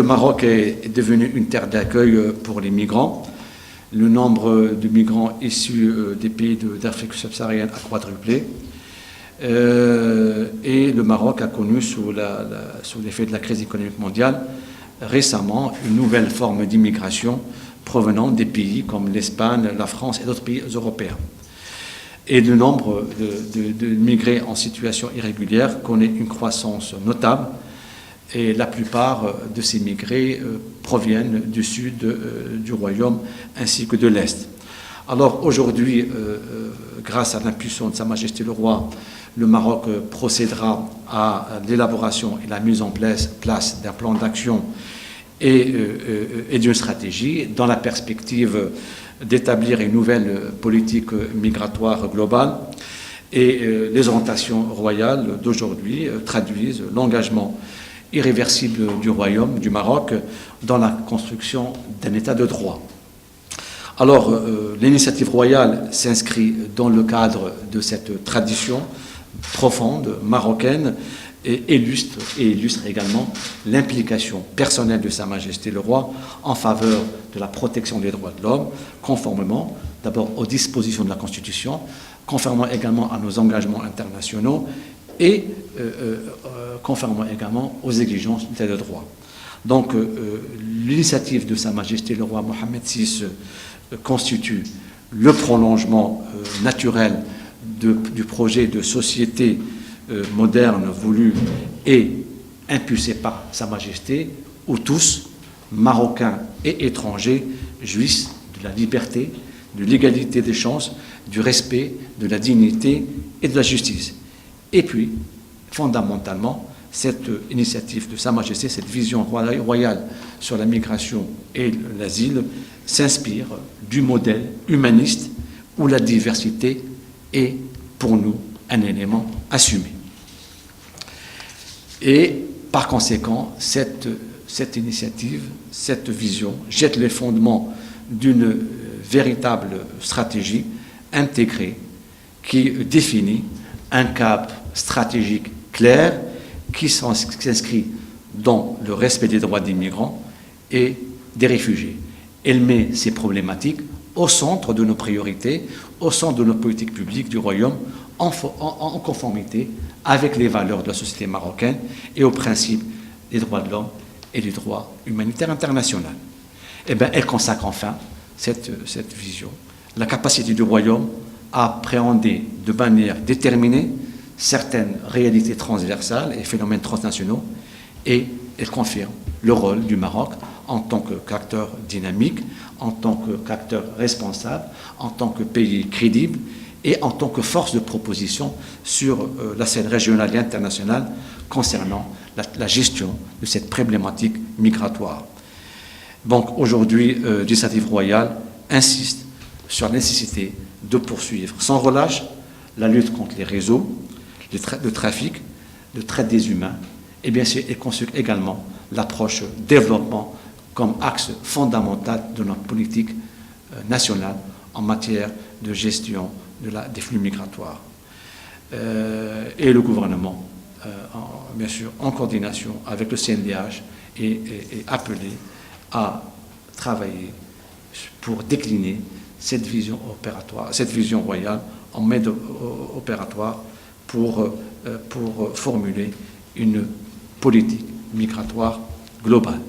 Le Maroc est devenu une terre d'accueil pour les migrants. Le nombre de migrants issus des pays d'Afrique subsaharienne a quadruplé. Et le Maroc a connu, sous l'effet de la crise économique mondiale, récemment une nouvelle forme d'immigration provenant des pays comme l'Espagne, la France et d'autres pays européens. Et le nombre de migrés en situation irrégulière connaît une croissance notable. Et la plupart de ces migrés proviennent du sud du royaume ainsi que de l'est. Alors aujourd'hui, grâce à l'impulsion de Sa Majesté le Roi, le Maroc procédera à l'élaboration et la mise en place d'un plan d'action et d'une stratégie dans la perspective d'établir une nouvelle politique migratoire globale. Et les orientations royales d'aujourd'hui traduisent l'engagement irréversible du royaume du Maroc dans la construction d'un état de droit. Alors, l'initiative royale s'inscrit dans le cadre de cette tradition profonde marocaine et illustre également l'implication personnelle de Sa Majesté le Roi en faveur de la protection des droits de l'homme, conformément d'abord aux dispositions de la Constitution, conformément également à nos engagements internationaux et conformément également aux exigences de l'état de droit. Donc, l'initiative de Sa Majesté le Roi Mohammed VI constitue le prolongement naturel du projet de société moderne voulu et impulsé par Sa Majesté, où tous, Marocains et étrangers, jouissent de la liberté, de l'égalité des chances, du respect, de la dignité et de la justice. Et puis, fondamentalement, cette initiative de Sa Majesté, cette vision royale sur la migration et l'asile s'inspire du modèle humaniste où la diversité est pour nous un élément assumé. Et par conséquent, cette initiative, cette vision jette les fondements d'une véritable stratégie intégrée qui définit un cap stratégique clair qui s'inscrit dans le respect des droits des migrants et des réfugiés. Elle met ces problématiques au centre de nos priorités, au centre de nos politiques publiques du Royaume, en conformité avec les valeurs de la société marocaine et aux principes des droits de l'homme et du droit humanitaire international. Eh bien, elle consacre enfin cette vision, la capacité du Royaume à appréhender de manière déterminée certaines réalités transversales et phénomènes transnationaux, et elle confirme le rôle du Maroc en tant qu'acteur dynamique, en tant qu'acteur responsable, en tant que pays crédible et en tant que force de proposition sur la scène régionale et internationale concernant la gestion de cette problématique migratoire. Donc aujourd'hui, l'initiative royale insiste sur la nécessité de poursuivre sans relâche la lutte contre les réseaux, le trafic, le traite des humains, et bien sûr, elle constitue également l'approche développement comme axe fondamental de notre politique nationale en matière de gestion des flux migratoires. Et le gouvernement, bien sûr, en coordination avec le CNDH, est appelé à travailler pour décliner cette vision opératoire, cette vision royale en mode opératoire pour formuler une politique migratoire globale.